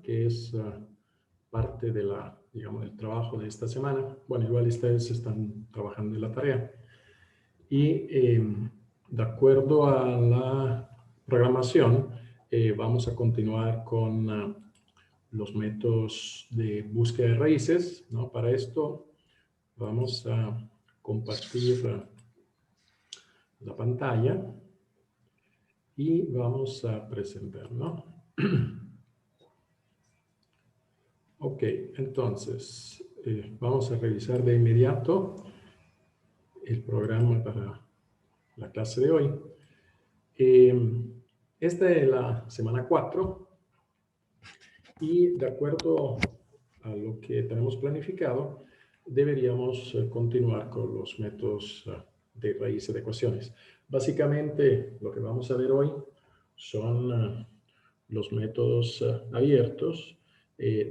que es parte de digamos, del trabajo de esta semana. Bueno, igual ustedes están trabajando en la tarea. Y de acuerdo a la programación, vamos a continuar con los métodos de búsqueda de raíces, ¿no? Para esto vamos a compartir la pantalla y vamos a presentar, ¿no? Ok, entonces vamos a revisar de inmediato el programa para la clase de hoy. Esta es la semana 4 y de acuerdo a lo que tenemos planificado, deberíamos continuar con los métodos de raíces de ecuaciones. Básicamente, lo que vamos a ver hoy son los métodos abiertos.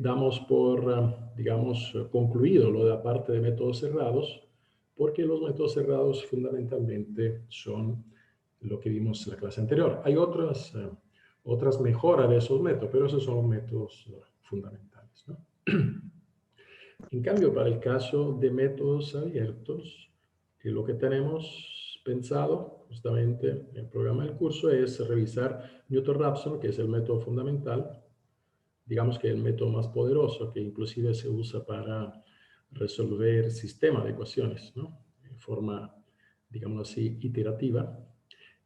Damos por, digamos, concluido lo de la parte de métodos cerrados, porque los métodos cerrados fundamentalmente son lo que vimos en la clase anterior. Hay otras mejoras de esos métodos, pero esos son los métodos fundamentales, ¿no? En cambio, para el caso de métodos abiertos, lo que tenemos pensado justamente en el programa del curso es revisar Newton-Raphson, que es el método fundamental, digamos que el método más poderoso, que inclusive se usa para resolver sistemas de ecuaciones, ¿no? En forma, digamos así, iterativa.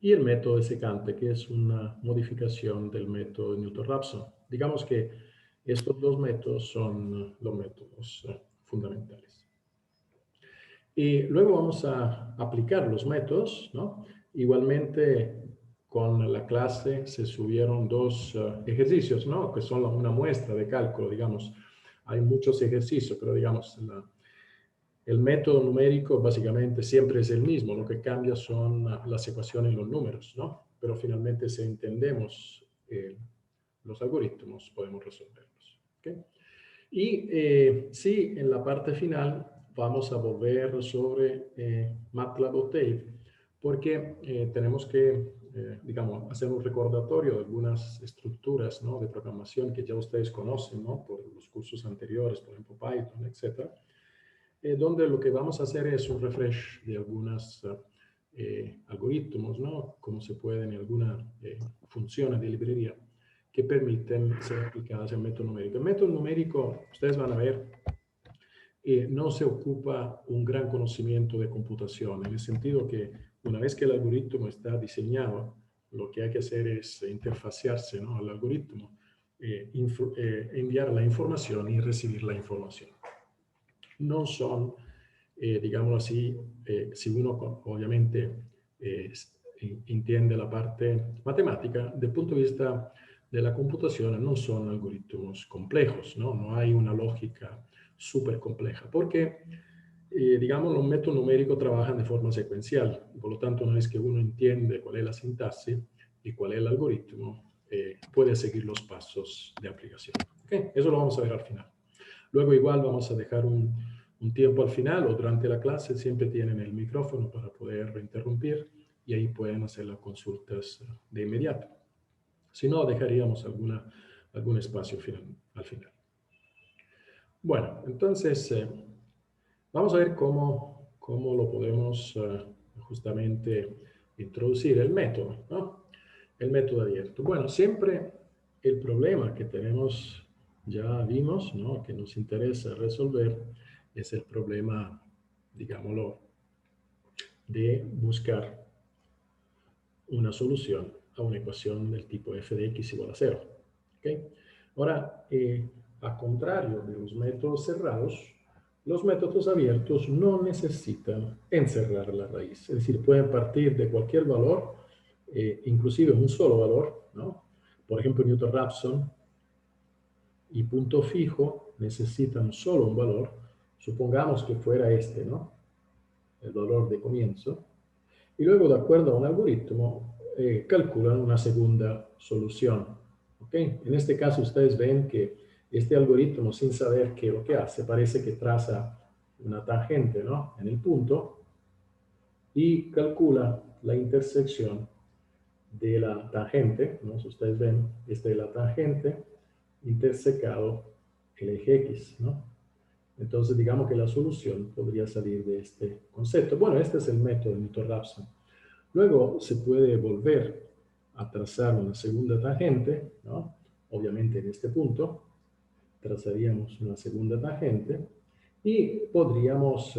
Y el método de secante, que es una modificación del método de Newton-Raphson. Digamos que estos dos métodos son los métodos fundamentales. Y luego vamos a aplicar los métodos, ¿no? Igualmente, con la clase se subieron dos ejercicios, ¿no? Que son una muestra de cálculo, digamos. Hay muchos ejercicios, pero digamos, el método numérico básicamente siempre es el mismo. Lo que cambia son las ecuaciones y los números, ¿no? Pero finalmente, si entendemos los algoritmos, podemos resolverlos. ¿Okay? Y sí, en la parte final vamos a volver sobre MATLAB Octave, porque tenemos que, digamos, hacer un recordatorio de algunas estructuras, ¿no? De programación que ya ustedes conocen, ¿no? Por los cursos anteriores, por ejemplo, Python, etcétera. Donde lo que vamos a hacer es un refresh de algunos algoritmos, ¿no? Cómo se pueden, algunas funciones de librería que permiten ser aplicadas en método numérico. El método numérico, ustedes van a ver, no se ocupa un gran conocimiento de computación, en el sentido que una vez que el algoritmo está diseñado, lo que hay que hacer es interfaciarse, ¿no? Al algoritmo, enviar la información y recibir la información. No son, digámoslo así, si uno obviamente entiende la parte matemática, desde el punto de vista de la computación no son algoritmos complejos, ¿no? No hay una lógica súper compleja, porque, digamos, los métodos numéricos trabajan de forma secuencial, y por lo tanto, una vez que uno entiende cuál es la sintaxis y cuál es el algoritmo, puede seguir los pasos de aplicación. ¿Okay? Eso lo vamos a ver al final. Luego igual vamos a dejar un tiempo al final o durante la clase, siempre tienen el micrófono para poder interrumpir y ahí pueden hacer las consultas de inmediato. Si no, dejaríamos algún espacio al final. Bueno, entonces vamos a ver cómo lo podemos justamente introducir el método, ¿no? El método abierto. Bueno, siempre el problema que tenemos, ya vimos, ¿no? Que nos interesa resolver, es el problema, digámoslo, de buscar una solución a una ecuación del tipo f de x igual a 0. ¿Okay? Ahora, a contrario de los métodos cerrados, los métodos abiertos no necesitan encerrar la raíz. Es decir, pueden partir de cualquier valor, inclusive un solo valor, ¿no? Por ejemplo, Newton-Raphson y punto fijo necesitan solo un valor. Supongamos que fuera este, ¿no? El valor de comienzo. Y luego, de acuerdo a un algoritmo, calculan una segunda solución. ¿Okay? En este caso, ustedes ven que este algoritmo, sin saber qué es lo que hace, parece que traza una tangente, ¿no? En el punto y calcula la intersección de la tangente, ¿no? Si ustedes ven, esta es la tangente intersecado el eje X, ¿no? Entonces, digamos que la solución podría salir de este concepto. Bueno, este es el método de Newton-Raphson. Luego se puede volver a trazar una segunda tangente, ¿no? Obviamente en este punto trazaríamos una segunda tangente y podríamos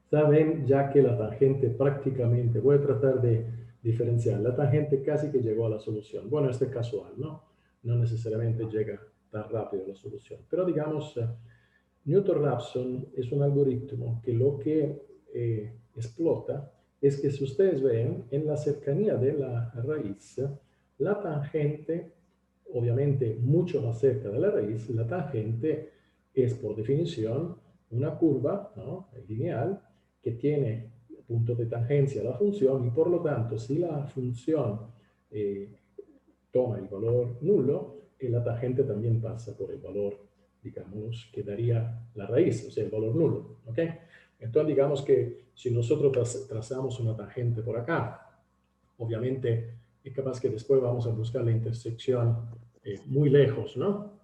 saber ya que la tangente prácticamente, voy a tratar de diferenciar, la tangente casi que llegó a la solución. Bueno, este es casual, ¿no? No necesariamente llega tan rápido a la solución, pero digamos, Newton-Raphson es un algoritmo que lo que explota es que si ustedes ven en la cercanía de la raíz, la tangente, obviamente mucho más cerca de la raíz, la tangente es por definición una curva, ¿no?, lineal que tiene punto de tangencia a la función y por lo tanto si la función toma el valor nulo, la tangente también pasa por el valor, digamos, que daría la raíz, o sea, el valor nulo, ¿ok? Entonces, digamos que si nosotros trazamos una tangente por acá, obviamente es capaz que después vamos a buscar la intersección muy lejos, ¿no?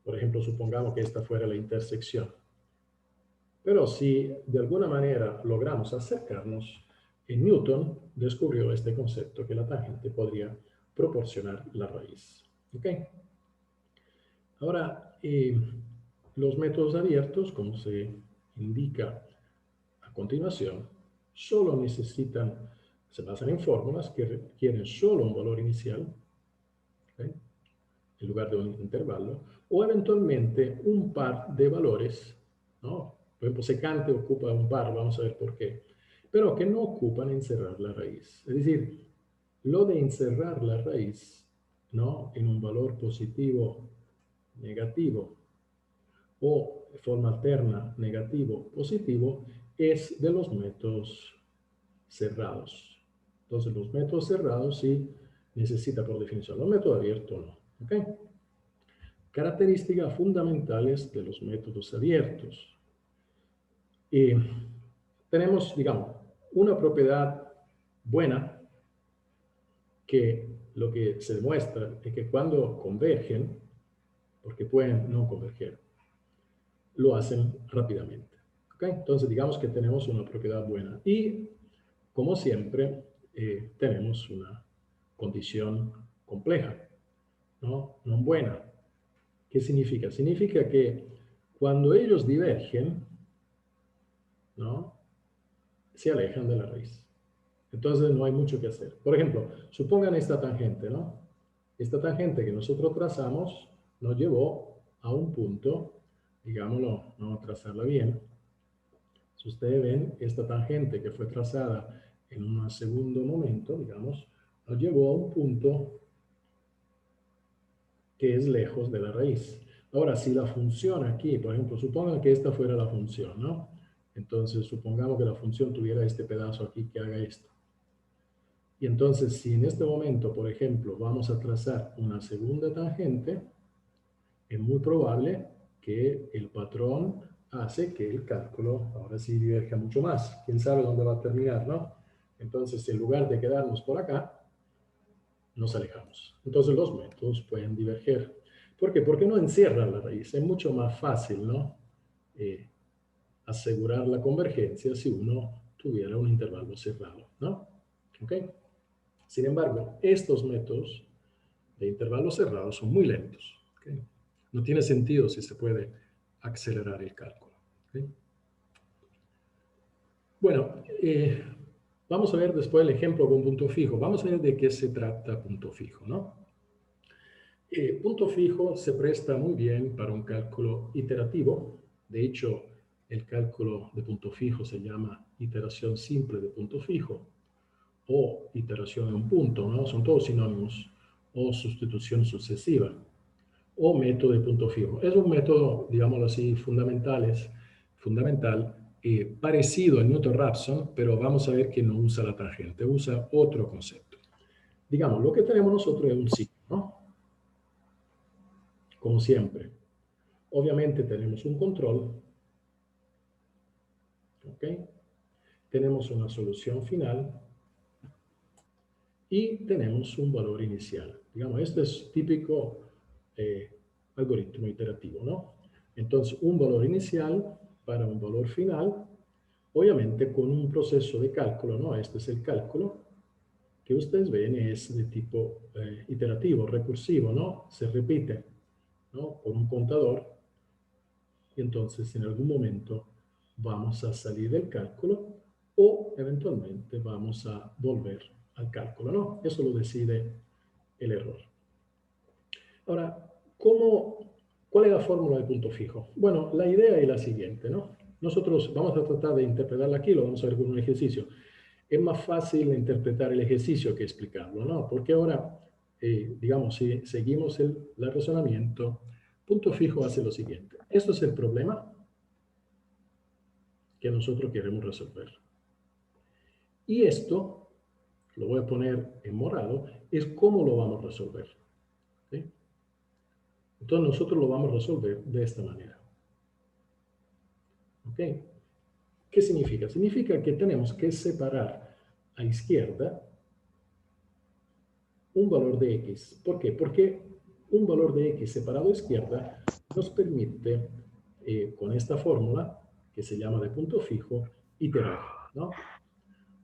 Por ejemplo, supongamos que esta fuera la intersección. Pero si de alguna manera logramos acercarnos, Newton descubrió este concepto que la tangente podría proporcionar la raíz. ¿Ok? Ahora, los métodos abiertos, como se indica a continuación, solo necesitan, se basan en fórmulas que requieren solo un valor inicial, ¿okay?, en lugar de un intervalo, o eventualmente un par de valores, ¿no? Por ejemplo, secante ocupa un par, vamos a ver por qué, pero que no ocupan encerrar la raíz. Es decir, lo de encerrar la raíz, ¿no?, en un valor positivo, negativo, o de forma alterna, negativo, positivo, es de los métodos cerrados. Entonces, los métodos cerrados sí necesita por definición, los métodos abiertos no. ¿Ok? Características fundamentales de los métodos abiertos. Tenemos, digamos, una propiedad buena que lo que se demuestra es que cuando convergen, porque pueden no converger, lo hacen rápidamente. ¿Okay? Entonces, digamos que tenemos una propiedad buena. Y, como siempre, tenemos una condición compleja, ¿no? No buena. ¿Qué significa? Significa que cuando ellos divergen, ¿no?, se alejan de la raíz. Entonces no hay mucho que hacer. Por ejemplo, supongan esta tangente, ¿no? Esta tangente que nosotros trazamos nos llevó a un punto, digámoslo, vamos a trazarla bien. Si ustedes ven, esta tangente que fue trazada en un segundo momento, digamos, nos llevó a un punto que es lejos de la raíz. Ahora, si la función aquí, por ejemplo, supongan que esta fuera la función, ¿no? Entonces, supongamos que la función tuviera este pedazo aquí que haga esto. Y entonces, si en este momento, por ejemplo, vamos a trazar una segunda tangente, es muy probable que el patrón hace que el cálculo ahora sí diverja mucho más. ¿Quién sabe dónde va a terminar, no? Entonces, en lugar de quedarnos por acá, nos alejamos. Entonces, los métodos pueden diverger. ¿Por qué? Porque no encierran la raíz. Es mucho más fácil, ¿no?, asegurar la convergencia si uno tuviera un intervalo cerrado, ¿no? ¿Ok? Sin embargo, estos métodos de intervalos cerrados son muy lentos. ¿Okay? No tiene sentido si se puede acelerar el cálculo. ¿Okay? Bueno, vamos a ver después el ejemplo con punto fijo. Vamos a ver de qué se trata punto fijo, ¿no? Punto fijo se presta muy bien para un cálculo iterativo. De hecho, el cálculo de punto fijo se llama iteración simple de punto fijo o iteración en un punto, ¿no? Son todos sinónimos, o sustitución sucesiva, o método de punto fijo. Es un método, digámoslo así, fundamental, parecido a Newton-Raphson, pero vamos a ver que no usa la tangente, usa otro concepto. Digamos, lo que tenemos nosotros es un ciclo, ¿no? Como siempre. Obviamente tenemos un control, ¿ok? Tenemos una solución final y tenemos un valor inicial. Digamos, esto es típico, algoritmo iterativo, ¿no? Entonces, un valor inicial para un valor final, obviamente con un proceso de cálculo, ¿no? Este es el cálculo que ustedes ven, es de tipo iterativo, recursivo, ¿no? Se repite, ¿no? Por un contador, y entonces en algún momento vamos a salir del cálculo o eventualmente vamos a volver al cálculo, ¿no? Eso lo decide el error. Ahora, ¿cuál es la fórmula de punto fijo? Bueno, la idea es la siguiente, ¿no? Nosotros vamos a tratar de interpretarla aquí, lo vamos a ver con un ejercicio. Es más fácil interpretar el ejercicio que explicarlo, ¿no? Porque ahora, digamos, si seguimos el razonamiento, punto fijo hace lo siguiente. Esto es el problema que nosotros queremos resolver. Y esto, lo voy a poner en morado, es cómo lo vamos a resolver. ¿Sí? Entonces nosotros lo vamos a resolver de esta manera. ¿Ok? ¿Qué significa? Significa que tenemos que separar a izquierda un valor de x. ¿Por qué? Porque un valor de x separado a izquierda nos permite, con esta fórmula, que se llama de punto fijo, iterar, ¿no?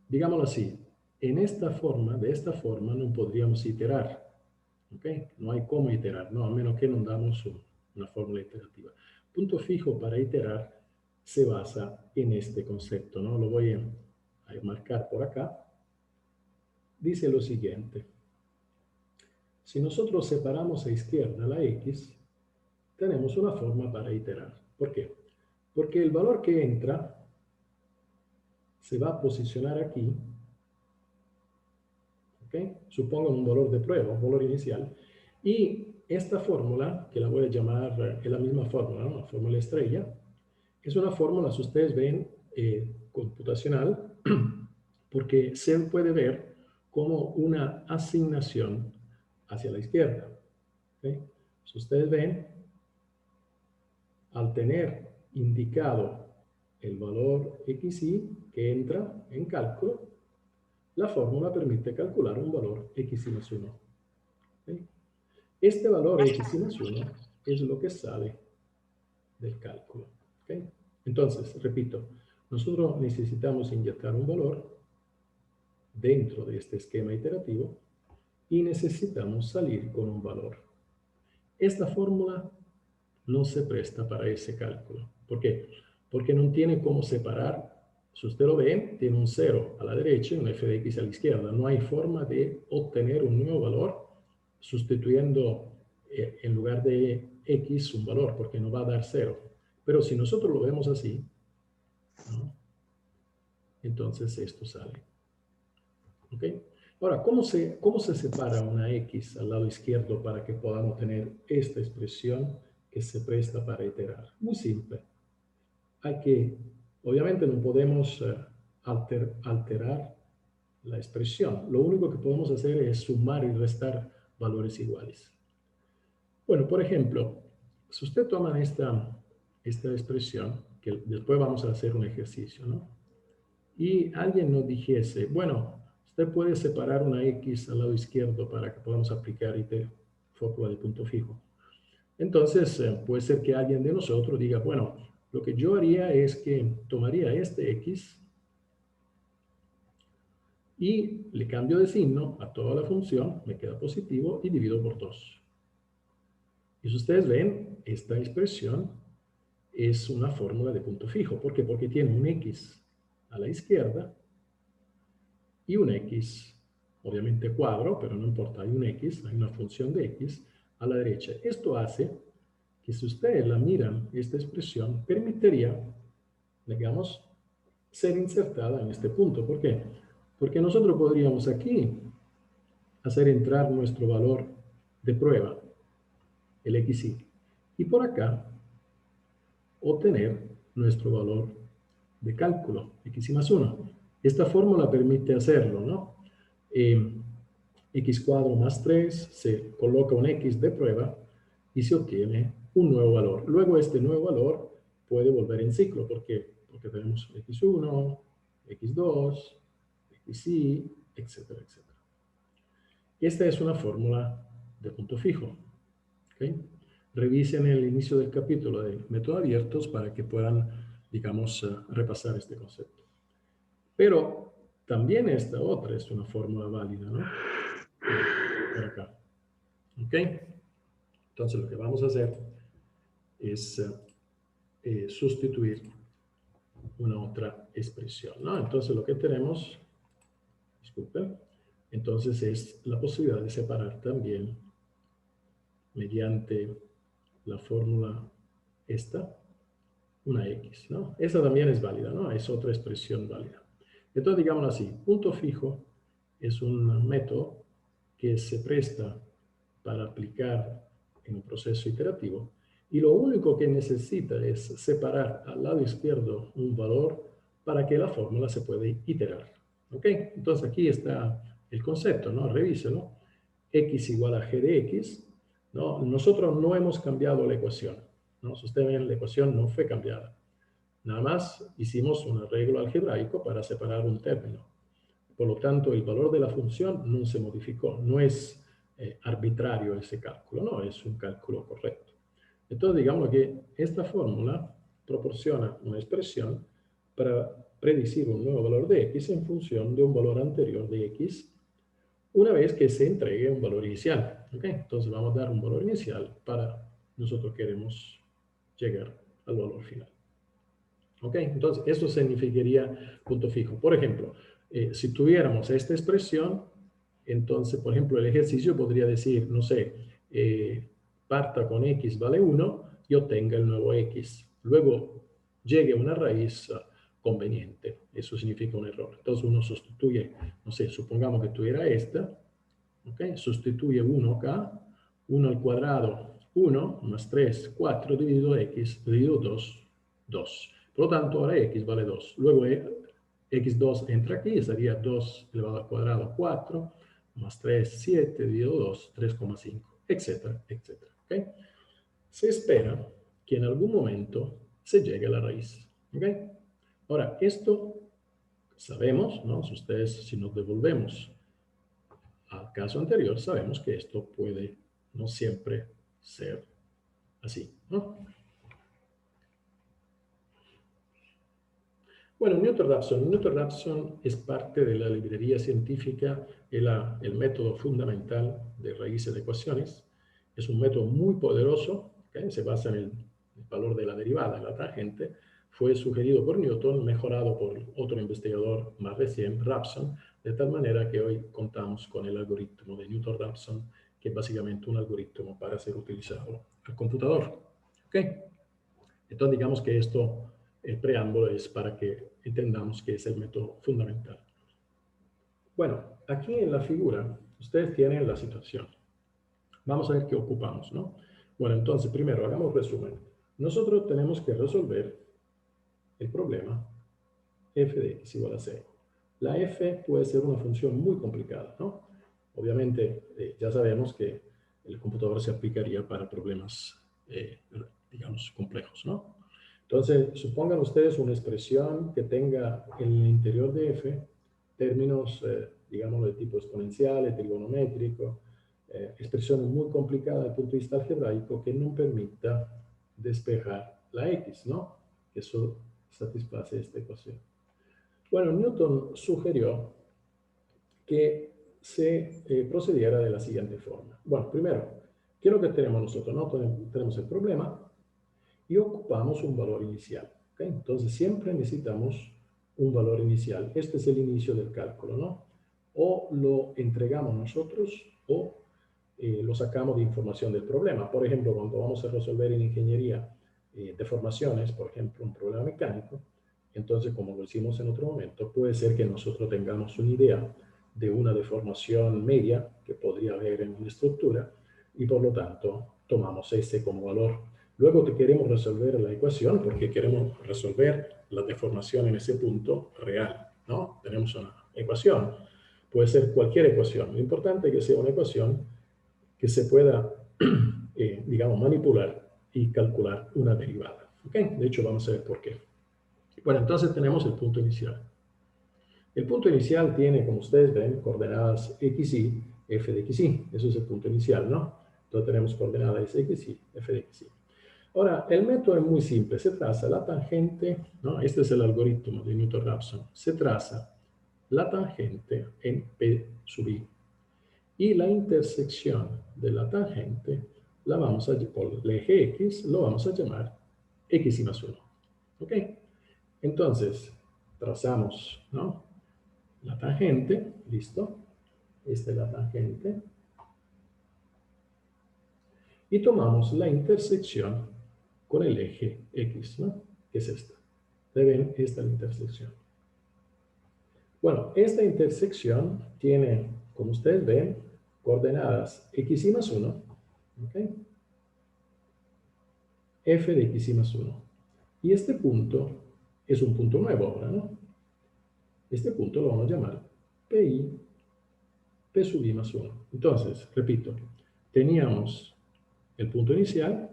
Digámoslo así, de esta forma no podríamos iterar, ¿ok? No hay cómo iterar, ¿no? A menos que no damos una fórmula iterativa. Punto fijo para iterar se basa en este concepto, ¿no? Lo voy a marcar por acá. Dice lo siguiente. Si nosotros separamos a izquierda la x, tenemos una forma para iterar. ¿Por qué? Porque el valor que entra se va a posicionar aquí, ¿ok? Supongan un valor de prueba, un valor inicial, y esta fórmula, que la voy a llamar, es la misma fórmula, ¿no? La fórmula estrella, es una fórmula, si ustedes ven, computacional, porque se puede ver como una asignación hacia la izquierda. ¿Okay? Si ustedes ven, al tener indicado el valor xy que entra en cálculo, la fórmula permite calcular un valor x más 1. ¿Okay? Este valor x más 1 es lo que sale del cálculo. ¿Okay? Entonces, repito, nosotros necesitamos inyectar un valor dentro de este esquema iterativo y necesitamos salir con un valor. Esta fórmula no se presta para ese cálculo. ¿Por qué? Porque no tiene cómo separar. Si usted lo ve, tiene un 0 a la derecha y un f de x a la izquierda. No hay forma de obtener un nuevo valor sustituyendo en lugar de x un valor, porque no va a dar 0. Pero si nosotros lo vemos así, ¿no? Entonces esto sale. ¿Ok? Ahora, ¿cómo se separa una x al lado izquierdo para que podamos tener esta expresión que se presta para iterar? Muy simple. Obviamente no podemos alterar la expresión. Lo único que podemos hacer es sumar y restar valores iguales. Bueno, por ejemplo, si usted toma esta expresión, que después vamos a hacer un ejercicio, ¿no? Y alguien nos dijese, bueno, usted puede separar una x al lado izquierdo para que podamos aplicar fórmula de punto fijo. Entonces, puede ser que alguien de nosotros diga, bueno, lo que yo haría es que tomaría este x y le cambio de signo a toda la función, me queda positivo y divido por 2. Y si ustedes ven, esta expresión es una fórmula de punto fijo. ¿Por qué? Porque tiene un x a la izquierda y un x, obviamente cuadro, pero no importa, hay un x, hay una función de x a la derecha. Esto hace que si ustedes la miran, esta expresión permitiría, digamos, ser insertada en este punto. ¿Por qué? Porque nosotros podríamos aquí hacer entrar nuestro valor de prueba, el xy, y por acá obtener nuestro valor de cálculo, x más 1. Esta fórmula permite hacerlo, ¿no? X cuadro más 3, se coloca un x de prueba y se obtiene un nuevo valor. Luego este nuevo valor puede volver en ciclo. ¿Por qué? Porque tenemos x1, x2, xy, etcétera, etcétera. Esta es una fórmula de punto fijo. ¿Okay? revisen el inicio del capítulo de métodos abiertos para que puedan, digamos, repasar este concepto. Pero también esta otra es una fórmula válida, ¿no? Por acá. ¿Ok? Entonces lo que vamos a hacer es sustituir una otra expresión, ¿no? Entonces lo que tenemos, disculpen, entonces es la posibilidad de separar también mediante la fórmula esta, una X, ¿no? Esta también es válida, ¿no? Es otra expresión válida. Entonces, digámoslo así, punto fijo es un método que se presta para aplicar en un proceso iterativo y lo único que necesita es separar al lado izquierdo un valor para que la fórmula se pueda iterar. ¿Ok? Entonces aquí está el concepto, ¿no? Revíselo. X igual a g de x, ¿no? Nosotros no hemos cambiado la ecuación, ¿no? Si ustedes ven, la ecuación no fue cambiada. Nada más hicimos un arreglo algebraico para separar un término. Por lo tanto, el valor de la función no se modificó. No es arbitrario ese cálculo, no, es un cálculo correcto. Entonces, digamos que esta fórmula proporciona una expresión para predecir un nuevo valor de x en función de un valor anterior de x una vez que se entregue un valor inicial. ¿Okay? Entonces vamos a dar un valor inicial para nosotros queremos llegar al valor final. ¿Ok? Entonces eso significaría punto fijo. Por ejemplo, si tuviéramos esta expresión, entonces, por ejemplo, el ejercicio podría decir, no sé, parta con x vale 1 y obtenga el nuevo x. Luego llegue a una raíz conveniente. Eso significa un error. Entonces uno sustituye, no sé, supongamos que tuviera esta, ¿ok? Sustituye 1 acá, 1 al cuadrado, 1, más 3, 4, dividido x, dividido 2, 2. Por lo tanto, ahora x vale 2. Luego x2 entra aquí, sería 2 elevado al cuadrado, 4, más 3, 7, dividido 2, 3,5, etcétera, etcétera. ¿Okay? Se espera que en algún momento se llegue a la raíz. ¿Okay? Ahora, esto sabemos, ¿no? Si nos devolvemos al caso anterior, sabemos que esto puede no siempre ser así, ¿no? Bueno, Newton-Raphson es parte de la librería científica, el método fundamental de raíces de ecuaciones. Es un método muy poderoso, ¿okay? Se basa en el valor de la derivada, la tangente. Fue sugerido por Newton, mejorado por otro investigador más recién, Raphson, de tal manera que hoy contamos con el algoritmo de Newton-Raphson, que es básicamente un algoritmo para ser utilizado al computador. ¿Okay? Entonces, digamos que esto, el preámbulo es para que entendamos que es el método fundamental. Bueno, aquí en la figura, ustedes tienen la situación. Vamos a ver qué ocupamos, ¿no? Bueno, entonces, primero, hagamos resumen. Nosotros tenemos que resolver el problema f de x igual a 0. La f puede ser una función muy complicada, ¿no? Obviamente, ya sabemos que el computador se aplicaría para problemas, digamos, complejos, ¿no? Entonces, supongan ustedes una expresión que tenga en el interior de f términos, digamos, de tipo exponencial, trigonométrico, expresiones muy complicadas desde el punto de vista algebraico que no permita despejar la x, ¿no? Que eso satisface esta ecuación. Bueno, Newton sugirió que se procediera de la siguiente forma. Bueno, primero, ¿qué es lo que tenemos nosotros? ¿No? Tenemos el problema y ocupamos un valor inicial. ¿Okay? Entonces, siempre necesitamos un valor inicial. Este es el inicio del cálculo, ¿no? O lo entregamos nosotros o lo sacamos de información del problema. Por ejemplo, cuando vamos a resolver en ingeniería deformaciones, por ejemplo, un problema mecánico, entonces, como lo hicimos en otro momento, puede ser que nosotros tengamos una idea de una deformación media que podría haber en una estructura y por lo tanto tomamos ese como valor. Luego queremos resolver la ecuación porque queremos resolver la deformación en ese punto real, ¿no? Tenemos una ecuación, puede ser cualquier ecuación. Lo importante es que sea una ecuación que se pueda, digamos, manipular y calcular una derivada. ¿Okay? De hecho, vamos a ver por qué. Bueno, entonces tenemos el punto inicial. El punto inicial tiene, como ustedes ven, coordenadas x, y, f de x, y. Eso es el punto inicial, ¿no? Entonces tenemos coordenada xy, f de xy. Ahora, el método es muy simple. Se traza la tangente, ¿no? Este es el algoritmo de Newton-Raphson. Se traza la tangente en P sub i. Y la intersección de la tangente, la vamos a, por el eje X, lo vamos a llamar X y más 1. ¿Ok? Entonces, trazamos, ¿no? La tangente, listo. Esta es la tangente. Y tomamos la intersección con el eje X, ¿no? Que es esta. Ven, esta es la intersección. Bueno, esta intersección tiene, como ustedes ven, coordenadas X y más 1, ¿ok? F de X y más 1. Y este punto es un punto nuevo ahora, ¿no? Este punto lo vamos a llamar PI, P sub I más 1. Entonces, repito, teníamos el punto inicial,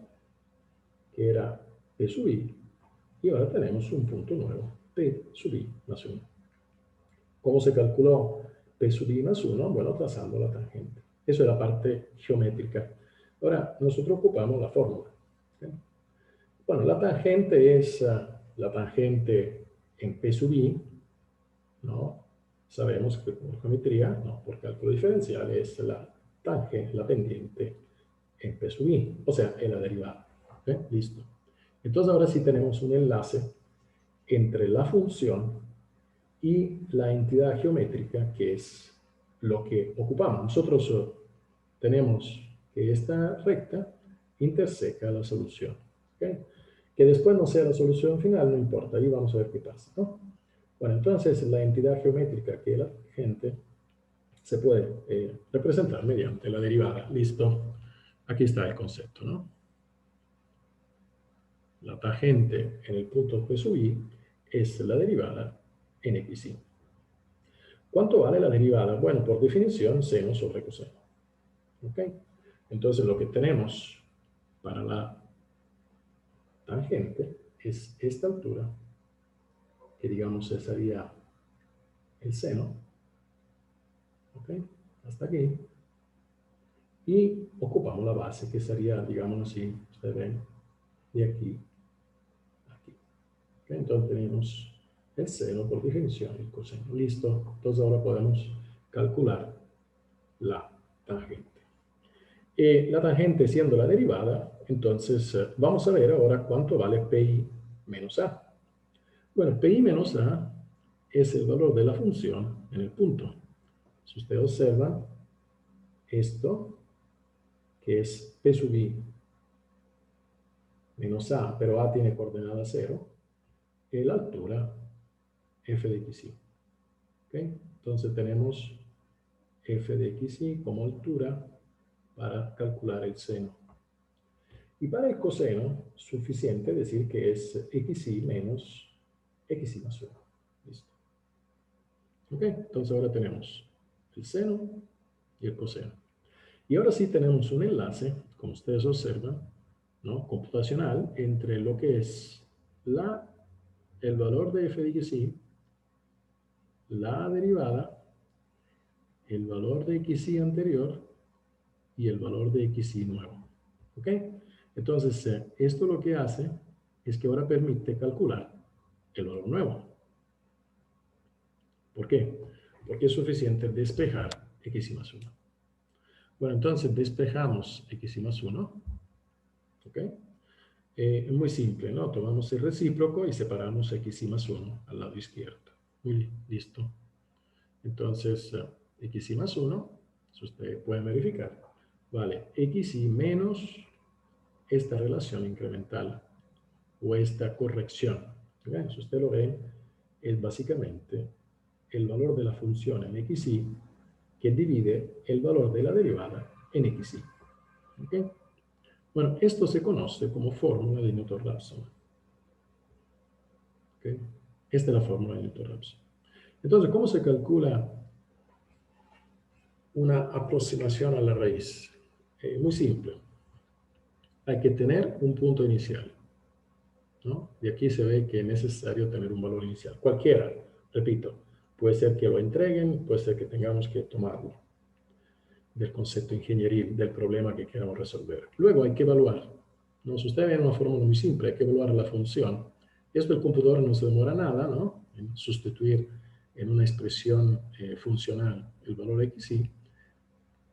que era P sub I, y ahora tenemos un punto nuevo, P sub I más 1. ¿Cómo se calculó P sub I más 1? Bueno, trazando la tangente. Eso es la parte geométrica. Ahora, nosotros ocupamos la fórmula. ¿Okay? Bueno, la tangente es la tangente en P sub I, ¿no? Sabemos que por geometría, no, por cálculo diferencial, es la tangente, la pendiente en P sub I, o sea, en la derivada. ¿Okay? Listo. Entonces ahora sí tenemos un enlace entre la función y la entidad geométrica, que es lo que ocupamos. Nosotros tenemos que esta recta interseca la solución. ¿Okay? Que después no sea la solución final, no importa, ahí vamos a ver qué pasa, ¿no? Bueno, entonces la entidad geométrica que es la tangente se puede representar mediante la derivada. Listo. Aquí está el concepto, ¿no? La tangente en el punto P sub i es la derivada en xy. ¿Cuánto vale la derivada? Bueno, por definición, seno sobre coseno. ¿Ok? Entonces lo que tenemos para la tangente es esta altura, que digamos sería el seno, ¿ok? Hasta aquí. Y ocupamos la base, que sería, digamos así, ustedes ven, de aquí a aquí. ¿Okay? Entonces tenemos el seno por definición y el coseno. Listo. Entonces ahora podemos calcular la tangente. La tangente siendo la derivada, entonces vamos a ver ahora cuánto vale pi menos a. Bueno, pi menos a es el valor de la función en el punto. Si ustedes observan esto, que es p sub i menos a, pero a tiene coordenada 0, y la altura f de xy. ¿Okay? Entonces tenemos f de xy como altura para calcular el seno. Y para el coseno, suficiente decir que es xy menos xy más 1. Listo. ¿Ok? Entonces ahora tenemos el seno y el coseno. Y ahora sí tenemos un enlace, como ustedes observan, ¿no? Computacional, entre lo que es el valor de f de xy, la derivada, el valor de xy anterior y el valor de xy nuevo. ¿Ok? Entonces, esto lo que hace es que ahora permite calcular el valor nuevo. ¿Por qué? Porque es suficiente despejar x y más 1. Bueno, entonces despejamos x y más 1. ¿Ok? Es muy simple, ¿no? Tomamos el recíproco y separamos x y más 1 al lado izquierdo. Muy bien, listo. Entonces, x y más 1, si ustedes pueden verificar, vale x y menos esta relación incremental o esta corrección. ¿Okay? Si ustedes lo ven, es básicamente el valor de la función en xy que divide el valor de la derivada en xy. ¿Okay? Bueno, esto se conoce como fórmula de Newton-Raphson. ¿Okay? Esta es la fórmula de Newton-Raphson. Entonces, ¿cómo se calcula una aproximación a la raíz? Muy simple. Hay que tener un punto inicial, ¿no? Y aquí se ve que es necesario tener un valor inicial. Cualquiera, repito, puede ser que lo entreguen, puede ser que tengamos que tomarlo. del concepto ingenieril del problema que queremos resolver. Luego hay que evaluar, ¿no? Si usted ve una fórmula muy simple, hay que evaluar la función. Esto el computador no se demora nada, ¿no?, en sustituir en una expresión funcional el valor xy.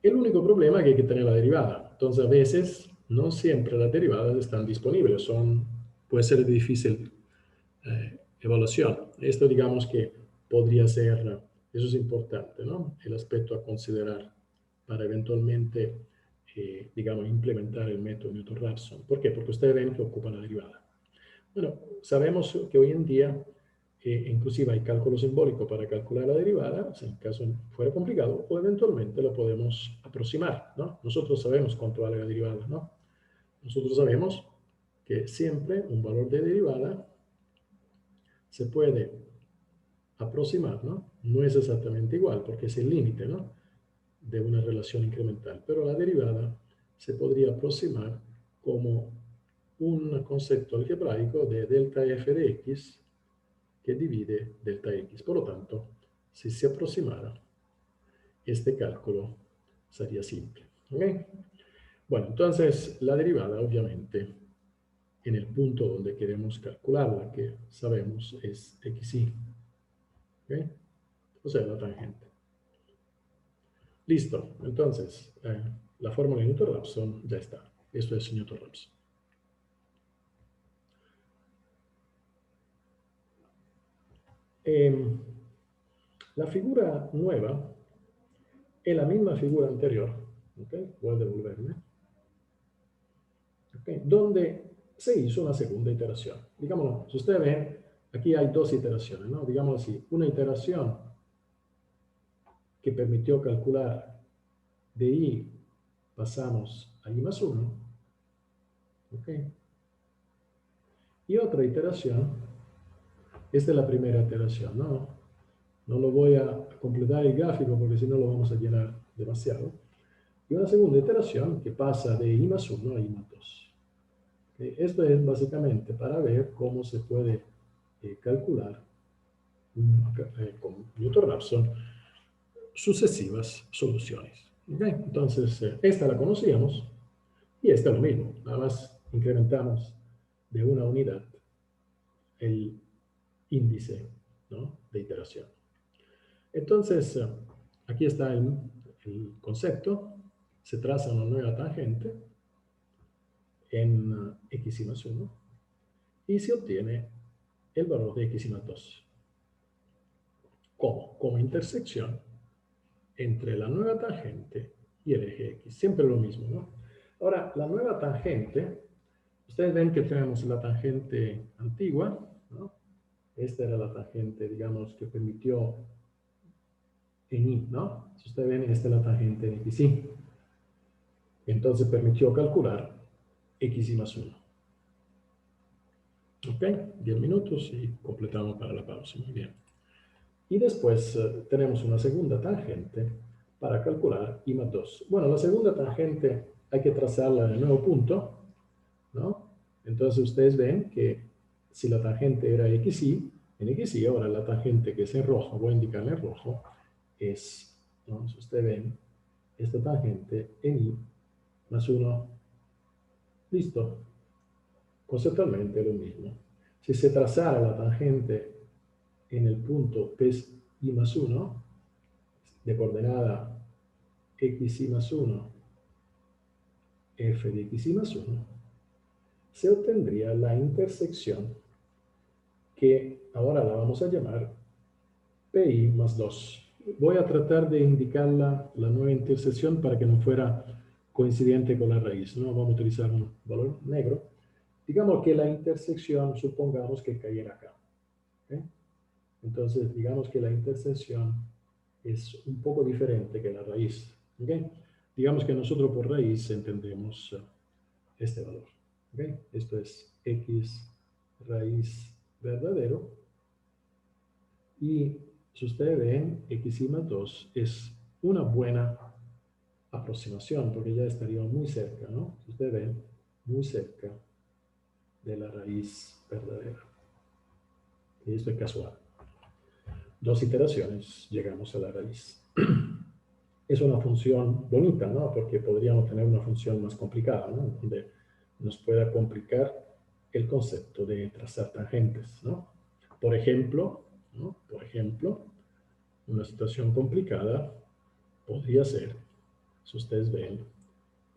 El único problema es que hay que tener la derivada. Entonces, a veces, no siempre las derivadas están disponibles. Puede ser de difícil evaluación. Esto, digamos que podría ser, eso es importante, ¿no?, el aspecto a considerar para eventualmente, digamos, implementar el método Newton-Raphson. ¿Por qué? Porque ustedes ven que ocupa la derivada. Bueno, sabemos que hoy en día inclusive hay cálculo simbólico para calcular la derivada, si en caso fuera complicado, o eventualmente lo podemos aproximar, ¿no? Nosotros sabemos cuánto vale la derivada, ¿no? Nosotros sabemos que siempre un valor de derivada se puede aproximar, ¿no? No es exactamente igual, porque es el límite, ¿no?, de una relación incremental, pero la derivada se podría aproximar como un concepto algebraico de delta f de x que divide delta x. Por lo tanto, si se aproximara, este cálculo sería simple. ¿Okay? Bueno, entonces la derivada, obviamente, en el punto donde queremos calcularla, que sabemos es xy. ¿Okay? O sea, la tangente. Listo. Entonces, la fórmula de Newton-Raphson ya está. Esto es Newton-Raphson. La figura nueva es la misma figura anterior. ¿Okay? Voy a devolverme. ¿Okay? Donde se hizo una segunda iteración. Digámoslo, si ustedes ven, aquí hay dos iteraciones, ¿no? Digámoslo así, una iteración que permitió calcular de y pasamos a y más 1, ¿okay? Y otra iteración, esta es la primera iteración, ¿no? No lo voy a completar el gráfico porque si no lo vamos a llenar demasiado. Y una segunda iteración que pasa de i más 1 a i más 2. ¿Okay? Esto es básicamente para ver cómo se puede calcular con Newton-Raphson sucesivas soluciones. ¿Okay? Entonces, esta la conocíamos y esta es lo mismo. Nada más incrementamos de una unidad el índice, ¿no?, de iteración. Entonces, aquí está el concepto. Se traza una nueva tangente en xy más 1 y se obtiene el valor de xy más 2. ¿Cómo? Como intersección entre la nueva tangente y el eje X. Siempre lo mismo, ¿no? Ahora, la nueva tangente, ustedes ven que tenemos la tangente antigua, ¿no? Esta era la tangente, digamos, que permitió en Y, ¿no? Si ustedes ven, esta es la tangente en XY. Entonces permitió calcular XY más 1. ¿Ok? 10 minutos y completamos para la pausa. Muy bien. Y después tenemos una segunda tangente para calcular I más 2. Bueno, la segunda tangente hay que trazarla en el nuevo punto, ¿no? Entonces ustedes ven que si la tangente era xy, en xy, ahora la tangente que es en rojo, voy a indicar en rojo, es, ¿no?, si ustedes ven, esta tangente en I más 1. Listo. Conceptualmente lo mismo. Si se trazara la tangente en el punto P I más 1, de coordenada xy más 1, f de xy más 1, se obtendría la intersección que ahora la vamos a llamar PI más 2. Voy a tratar de indicar la nueva intersección para que no fuera coincidente con la raíz, ¿no? Vamos a utilizar un valor negro. Digamos que la intersección, supongamos que cayera acá. ¿Okay? Entonces, digamos que la intersección es un poco diferente que la raíz. ¿Okay? Digamos que nosotros por raíz entendemos este valor. ¿Okay? Esto es x raíz verdadero. Y si ustedes ven, xy más 2 es una buena aproximación, porque ya estaríamos muy cerca, ¿no? Si ustedes ven, muy cerca de la raíz verdadera. Y esto es casual. Dos iteraciones, llegamos a la raíz. es una función bonita, ¿no? Porque podríamos tener una función más complicada, ¿no? Donde nos pueda complicar el concepto de trazar tangentes, ¿no? Por ejemplo, ¿no? Por ejemplo, una situación complicada podría ser, si ustedes ven,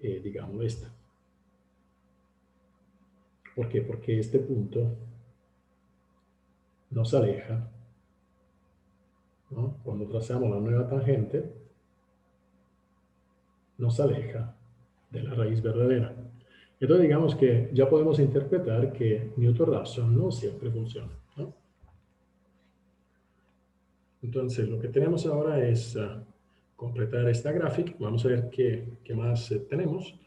digamos esta. ¿Por qué? Porque este punto nos aleja, ¿no? Cuando trazamos la nueva tangente, nos aleja de la raíz verdadera. Entonces digamos que ya podemos interpretar que Newton-Raphson no siempre funciona, ¿no? Entonces lo que tenemos ahora es completar esta gráfica. Vamos a ver qué más tenemos.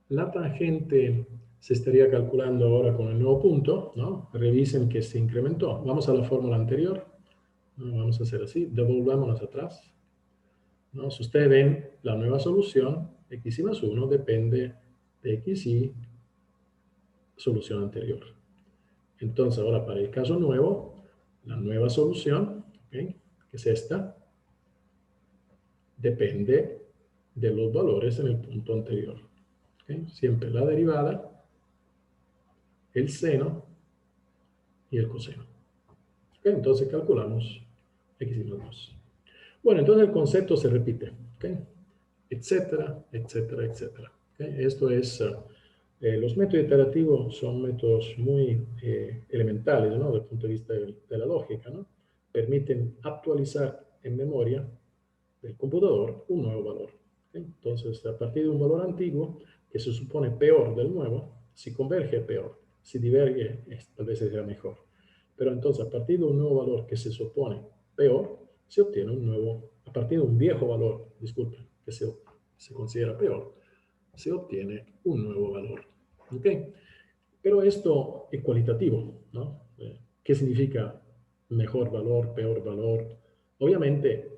La tangente se estaría calculando ahora con el nuevo punto, ¿no? Revisen que se incrementó. Vamos a la fórmula anterior. Vamos a hacer así, devolvámonos atrás, ¿no? Si ustedes ven la nueva solución, xy más 1 depende de xy, solución anterior. Entonces ahora para el caso nuevo, la nueva solución, ¿okay?, que es esta, depende de los valores en el punto anterior. ¿Okay? Siempre la derivada, el seno y el coseno. ¿Okay? Entonces calculamos x más 2. Bueno, entonces el concepto se repite, ¿okay?, etcétera, etcétera, etcétera. ¿Okay? Esto es, los métodos iterativos son métodos muy elementales, ¿no?, desde el punto de vista de la lógica, ¿no? Permiten actualizar en memoria del computador un nuevo valor. ¿Okay? Entonces, a partir de un valor antiguo, que se supone peor del nuevo, si converge peor, si diverge, tal vez sea mejor. Pero entonces, a partir de un nuevo valor que se supone peor, se obtiene un nuevo, a partir de un viejo valor, disculpen, que se considera peor, se obtiene un nuevo valor. ¿Ok? Pero esto es cualitativo, ¿no? ¿Qué significa mejor valor, peor valor? Obviamente,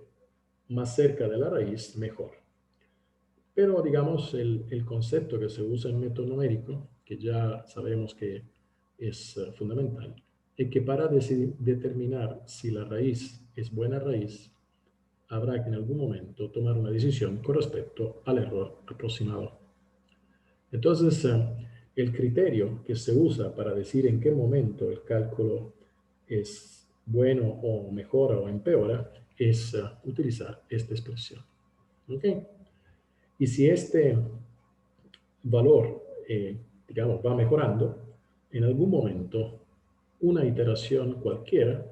más cerca de la raíz, mejor. Pero digamos, el concepto que se usa en método numérico, que ya sabemos que es fundamental, es que para determinar si la raíz es buena raíz, habrá que en algún momento tomar una decisión con respecto al error aproximado. Entonces, el criterio que se usa para decir en qué momento el cálculo es bueno o mejora o empeora es utilizar esta expresión. ¿Ok? Y si este valor, digamos, va mejorando, en algún momento una iteración cualquiera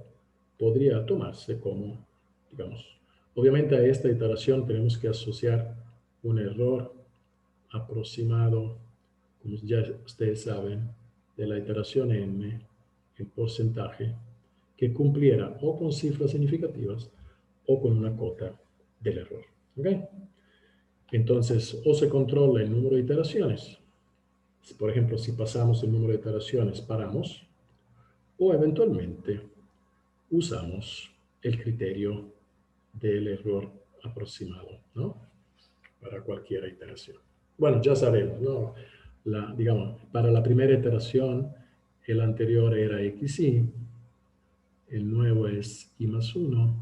podría tomarse como, digamos, obviamente a esta iteración tenemos que asociar un error aproximado, como ya ustedes saben, de la iteración n en porcentaje, que cumpliera o con cifras significativas o con una cota del error. ¿Ok? Entonces, o se controla el número de iteraciones. Por ejemplo, si pasamos el número de iteraciones, paramos. O eventualmente usamos el criterio del error aproximado, ¿no?, para cualquier iteración. Bueno, ya sabemos, ¿no? Digamos, para la primera iteración, el anterior era xy, el nuevo es y más 1,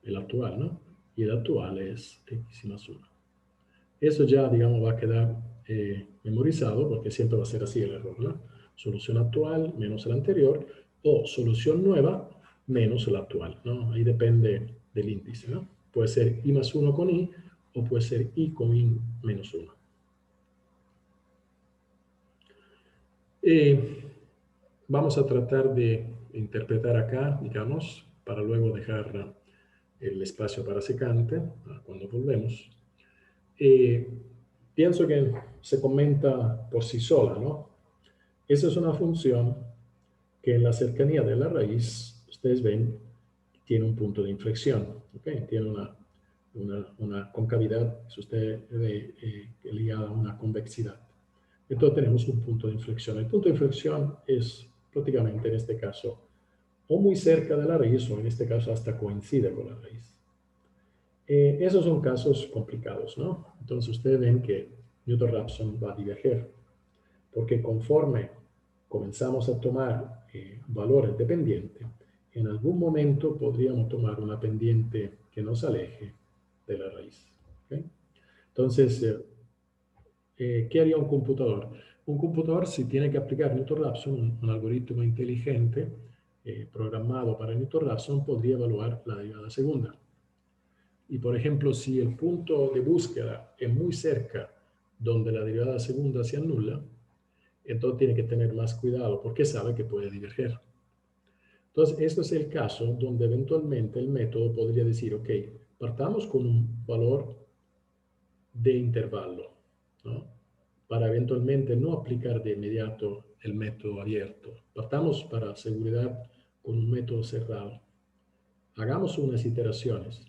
el actual, ¿no? Y el actual es x más 1. Eso ya, digamos, va a quedar memorizado porque siempre va a ser así el error, ¿no? Solución actual menos el anterior o solución nueva menos la actual, ¿no? Ahí depende del índice, ¿no? Puede ser i más 1 con i o puede ser i con i menos 1. Vamos a tratar de interpretar acá, digamos, para luego dejar el espacio para secante, cuando volvemos. Pienso que se comenta por sí sola, ¿no? Esa es una función que en la cercanía de la raíz, ustedes ven, tiene un punto de inflexión, ¿okay? Tiene una concavidad, si usted ve, ligada a una convexidad. Entonces tenemos un punto de inflexión. El punto de inflexión es prácticamente en este caso o muy cerca de la raíz o en este caso hasta coincide con la raíz. Esos son casos complicados, ¿no? Entonces ustedes ven que Newton-Raphson va a diverger, porque conforme comenzamos a tomar valores dependientes, en algún momento podríamos tomar una pendiente que nos aleje de la raíz. ¿Okay? Entonces, ¿qué haría un computador? Un computador, si tiene que aplicar Newton-Raphson, un algoritmo inteligente programado para Newton-Raphson, podría evaluar la derivada segunda. Y, por ejemplo, si el punto de búsqueda es muy cerca donde la derivada segunda se anula, entonces tiene que tener más cuidado porque sabe que puede diverger. Entonces, esto es el caso donde eventualmente el método podría decir, ok, partamos con un valor de intervalo, ¿no? Para eventualmente no aplicar de inmediato el método abierto. Partamos para seguridad con un método cerrado. Hagamos unas iteraciones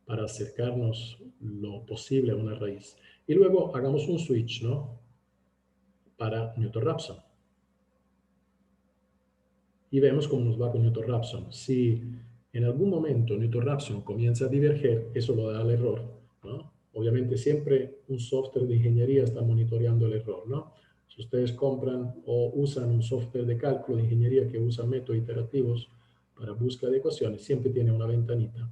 para acercarnos lo posible a una raíz. Y luego hagamos un switch, ¿no? Para Newton-Raphson. Y vemos cómo nos va con Newton-Raphson. Si en algún momento Newton-Raphson comienza a diverger, eso lo da al error, ¿no? Obviamente siempre un software de ingeniería está monitoreando el error, ¿no? Si ustedes compran o usan un software de cálculo de ingeniería que usa métodos iterativos para búsqueda de ecuaciones, siempre tiene una ventanita,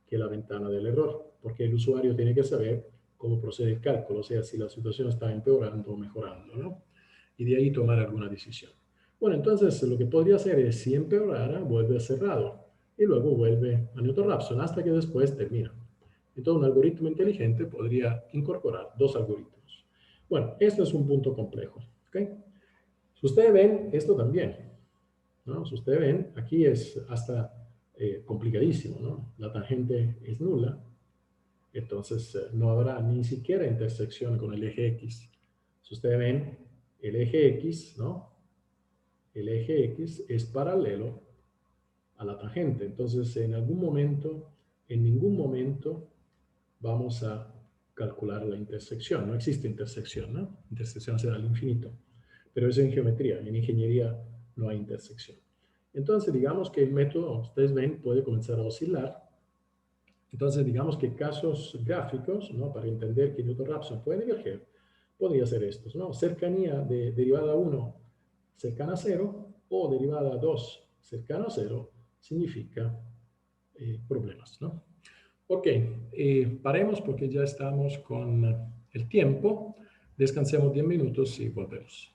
que es la ventana del error, porque el usuario tiene que saber cómo procede el cálculo, o sea, si la situación está empeorando o mejorando, ¿no? Y de ahí tomar alguna decisión. Bueno, entonces lo que podría hacer es, si empeorara, vuelve a cerrado y luego vuelve a Newton-Raphson hasta que después termina. Entonces un algoritmo inteligente podría incorporar dos algoritmos. Bueno, esto es un punto complejo. ¿Okay? Si ustedes ven, esto también, ¿no? Si ustedes ven, aquí es hasta complicadísimo, ¿no? La tangente es nula, entonces no habrá ni siquiera intersección con el eje X. Si ustedes ven, el eje X, ¿no? El eje X es paralelo a la tangente. Entonces, en algún momento, en ningún momento, vamos a calcular la intersección. No existe intersección, ¿no? Intersección será al infinito. Pero eso en geometría. En ingeniería no hay intersección. Entonces, digamos que el método, ustedes ven, puede comenzar a oscilar. Entonces, digamos que casos gráficos, ¿no? Para entender que Newton-Raphson puede diverger, podría ser estos, ¿no? Cercanía de derivada 1 cercana a 0 o derivada 2 cercana a 0 significa problemas, ¿no? Ok, paremos porque ya estamos con el tiempo. Descansemos 10 minutos y volvemos.